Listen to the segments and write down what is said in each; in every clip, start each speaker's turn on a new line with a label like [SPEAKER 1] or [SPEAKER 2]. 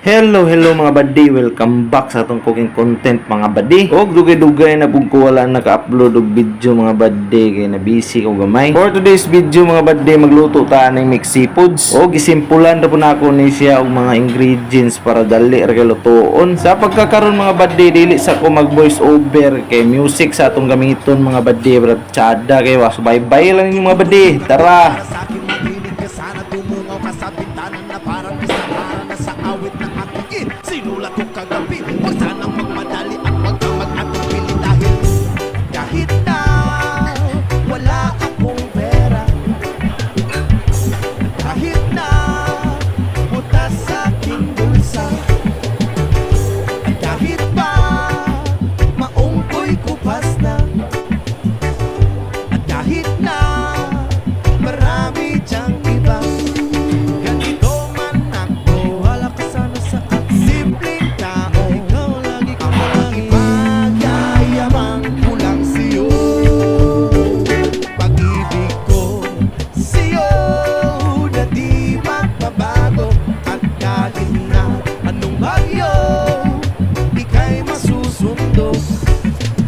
[SPEAKER 1] Hello mga buddy, welcome back sa atong cooking content mga buddy. Og dugay-dugay na pug ko wala naka-upload og video mga buddy kay na busy ko gamay. For today's video mga buddy, magluto ta ng mixed seafoods. Og gisimpulan ra po na ako ni siya og mga ingredients para dali ra kay lutuon. Sa pagkakaron mga buddy, dili sa ko mag voice over kay music sa atong gamiton mga buddy. Brad tsada kay was bye-bye lang ninyo mga buddy. Tara.
[SPEAKER 2] Sinulat ko kagabi, huwag sanang magmadali at huwag kang mag-atupili dahil kahit na wala akong pera, kahit na butas sa aking bulsa, at kahit pa maong ko'y kupas na, at kahit na marami diyang iba, ganito man ako, wala ka sana sa simpleng tao, ikaw lagi ka lagi magyayabang ko lang sa'yo. Pag-ibig ko sa'yo na di magbabago, at kahit na anong bagyo ika'y masusundo.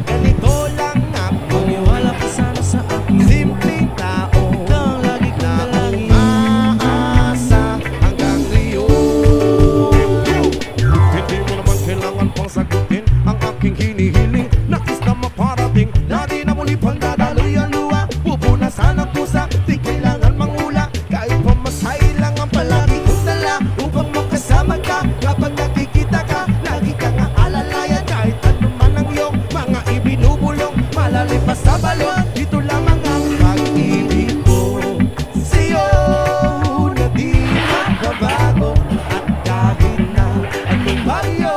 [SPEAKER 2] Ganito lang ako, wala ka sana sa akin, simpleng tao, ikaw lagi ka lagi umaasa hanggang ngayon. Hindi mo naman kailangan pang sagutin ang aking hinihiling. Nais na maparating na di na muli pang dadaloy ang luha. Pupunasan ang pusa, di kailangan mangula. Kahit pamasay lang ang palagi kong dala upang makasama ka. Kapag nakikita ka, lagi kang aalalayan. Kahit ano man ang iyong mga ibinubulong, malalim pa sa balon, dito lamang ang pag-ibig ko sa'yo na di magbabago. At kahit na anong bagyo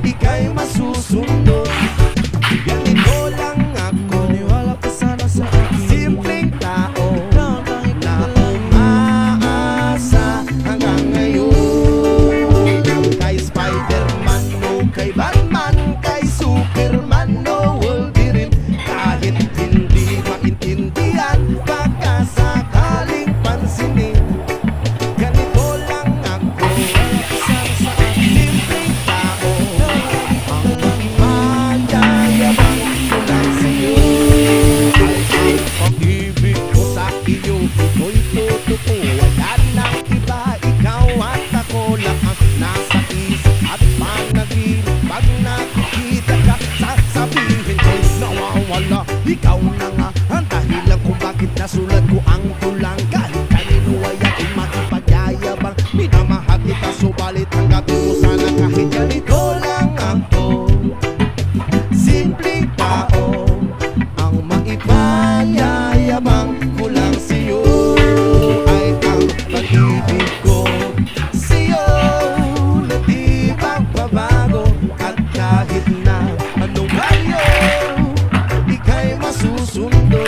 [SPEAKER 2] ika'y masusundo. Ganito lang ako, wala ka sana sa akin, simpleng tao na umaasa hanggang ngayon. Kay Spider-Man o kay Batman, kay Superman o Wolverine, kahit hindi maintindihan, baka sakaling pansinin. Ganito lang ako, simpleng tao, ang magyayabang ko lang sa'yo. Ay ang pag-ibig ko sa iyo, ito'y totoo, wala nang iba. Ikaw at ako lang ang nasa isip at panaginip. Pag nakikita ka, sasabihin ko'y nawawala. Ikaw na nga ang dahilan kung bakit nasulat ko ang tulang. Kahit kanino ay aking makipagyayabang, minamahal kita subalit tanggapin mo sana kahit ganito lang ako. Simpleng tao, ang maipanyayabang ko lang sa'yo ay ang pag-ibig ko sa'yo na di magbabago. At kahit na anong bagyo ika'y masusundo.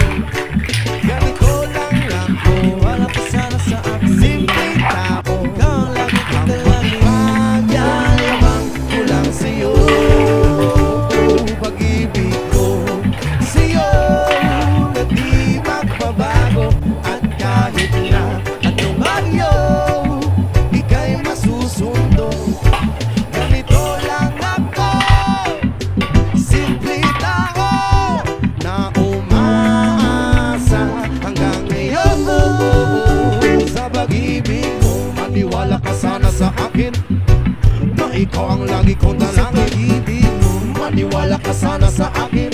[SPEAKER 2] Ganito lang ako, wala pa sana sa akin, simpleng tao, ikaw lagi ka lagi magyayabang ko lang sa'yo. Pag-ibig ko sa'yo na di magbabago. At kahit na anong bagyo ika'y masusundo. Ganito lang ako, simple tao na umaasa hanggang ngayon. Sa pag-ibig mo, maniwala ka sana sa akin, na ikaw ang lagi kong dalangin. Maniwala ka sana sa akin,